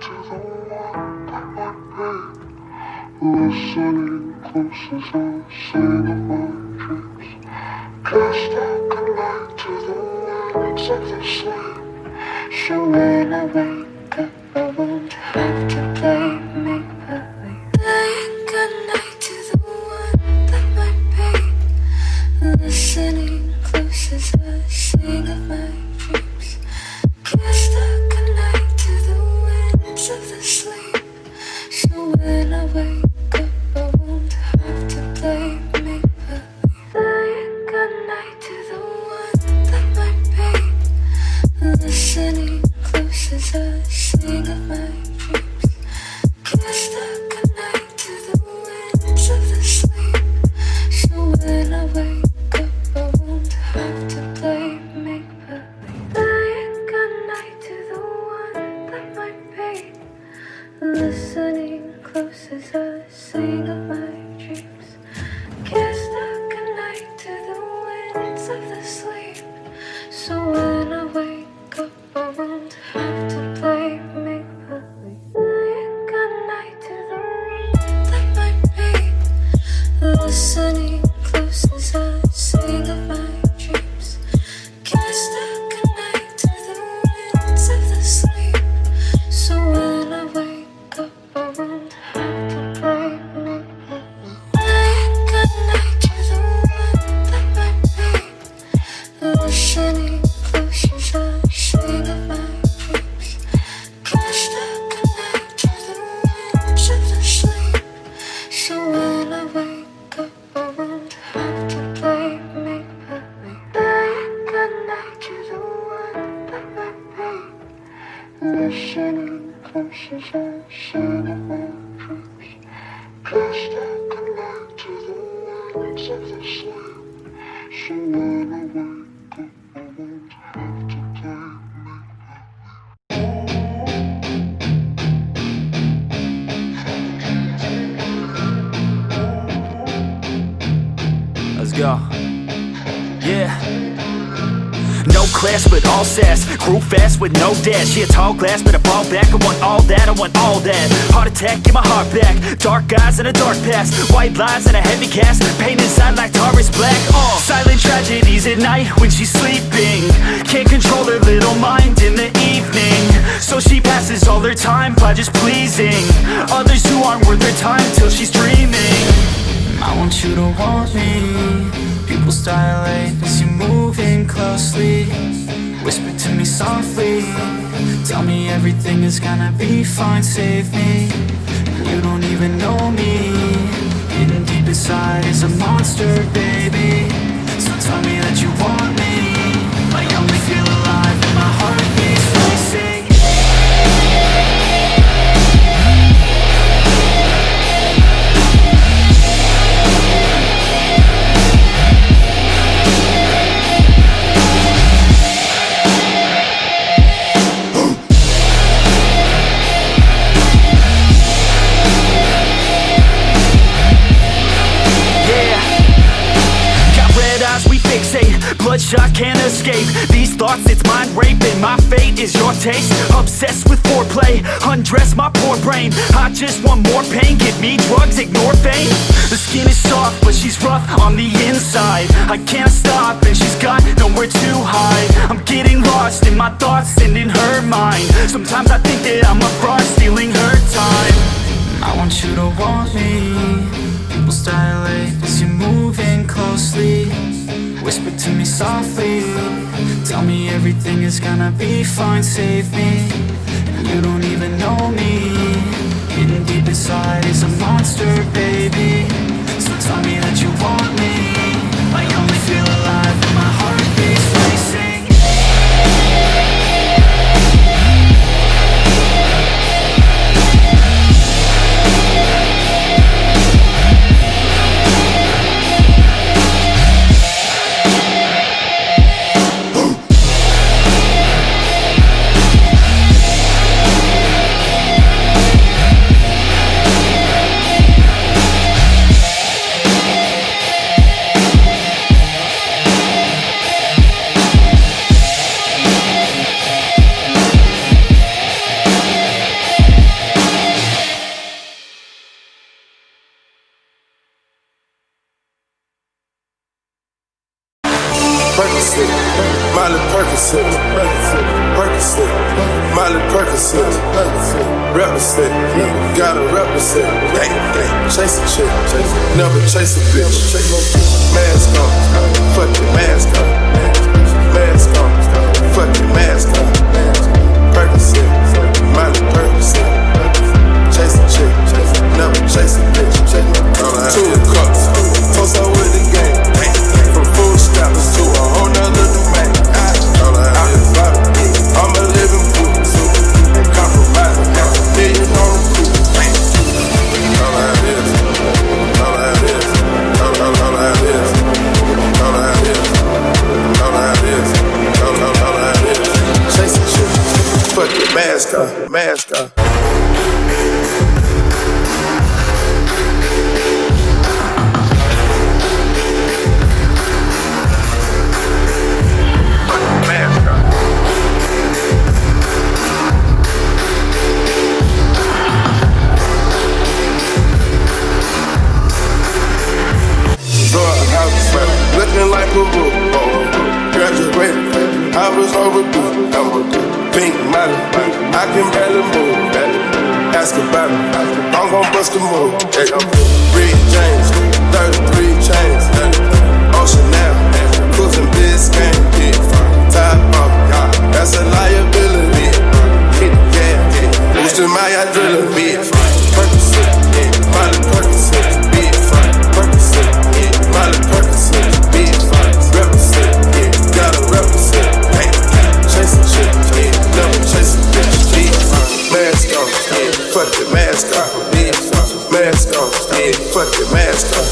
to the one that might be. Listening close as I sing of my dreams. Cast like a light to the winds of the sleep. So when I wake up, I won't have to play make-believe. Saying goodnight to the one that might be. Listening close as I sing of my dreams. Cast a goodnight to the winds of the sleep. So when I wake up, I won't have to play make-believe. Saying goodnight to the one that might be. Listening close as I sing of my dreams. Cast a goodnight to the winds of the sleep. So when I wake up, I won't have to play make-believe. Saying goodnight to the one that might be. Listening close as I sing of my dreams. Cast a goodnight to the winds of the sleep. So when I wake up, I won't have to play make-believe. Saying goodnight to the one that might be. Listening close as I sing of my dreams. Cast a goodnight to the winds of the sleep. So when I wake up, I won't have to play make-believe. Saying goodnight to the one that might be. Listening close as I sing of my dreams. Cast a goodnight to the winds of the sleep. So when I wake up, I won't have to play make-believe. Saying goodnight to the one that might be. Listening close as I sing of my dreams. Cast like a light to the winds of the sleep. So when I wake up, I won't have to play make-believe. Let's go. Yeah. No class, but all sass. Grew fast with no dash. Yeah, tall glass, but I fall back. I want all that, I want all that. Heart attack, get my heart back. Dark eyes and a dark past. White lies and a heavy cast. Pain inside like tar is black. Silent tragedies at night when she's sleeping. Can't control her little mind in the evening. So she passes all her time by just pleasing others who aren't worth her time till she's dreaming. I want you to want me. Pupils dilate as you move in closely. Whisper to me softly. Tell me everything is gonna be fine, save me. And you don't even know me. Hidden deep inside is a monster, baby. So tell me that you want me. I only feel alive when my heart beats racing. Bloodshot can't escape these thoughts, it's mind rape. And my fate is your taste. Obsessed with foreplay, undress my poor brain. I just want more pain, give me drugs, ignore fame. The skin is soft, but she's rough on the inside. I can't stop, and she's got nowhere to hide. I'm getting lost in my thoughts and in her mind. Sometimes I think that I'm a fraud, stealing her time. I want you to want me. Pupils dilate as you move in closely. Whisper to me softly. Tell me everything is gonna be fine, save me. And you don't even know me. Hidden deep inside is a monster, baby. So tell me that you want me. I only feel alive when my heart beats racing. Miley Percocet, represent, gotta represent. Chase a chick, never chase a bitch. Mask on, fuck your mask on. Mask on, fuck your mask on. Percocet, Miley Percocet. Chase a chick, never chase a bitch. 2 cups, toast up with the game. From food stamps to a whole nother domain. I'm a living proof. Compromising, million on the proof. All I have is, all I have is, all I have is, all I have is, all I have is, all I have is. Chasing shit, fuck your mask on, mask on. Looking like a roof, graduated, I was overdue. Pink money, I can barely move. Ask about me, I'm gon' bust a move. Reed James, 33 chains, Ocean now, cruising Biscayne, top off, that's a liability. Hit the gas, boosting my adrenaline. Percocet, Miley Percocet, big fun. Percocet, Miley Percocet, big fun. Represent, gotta represent. Chase a chick, never chase a bitch. Big fun. Mask on, fuck the mask on. Big fun. Mask on, fuck the mask on.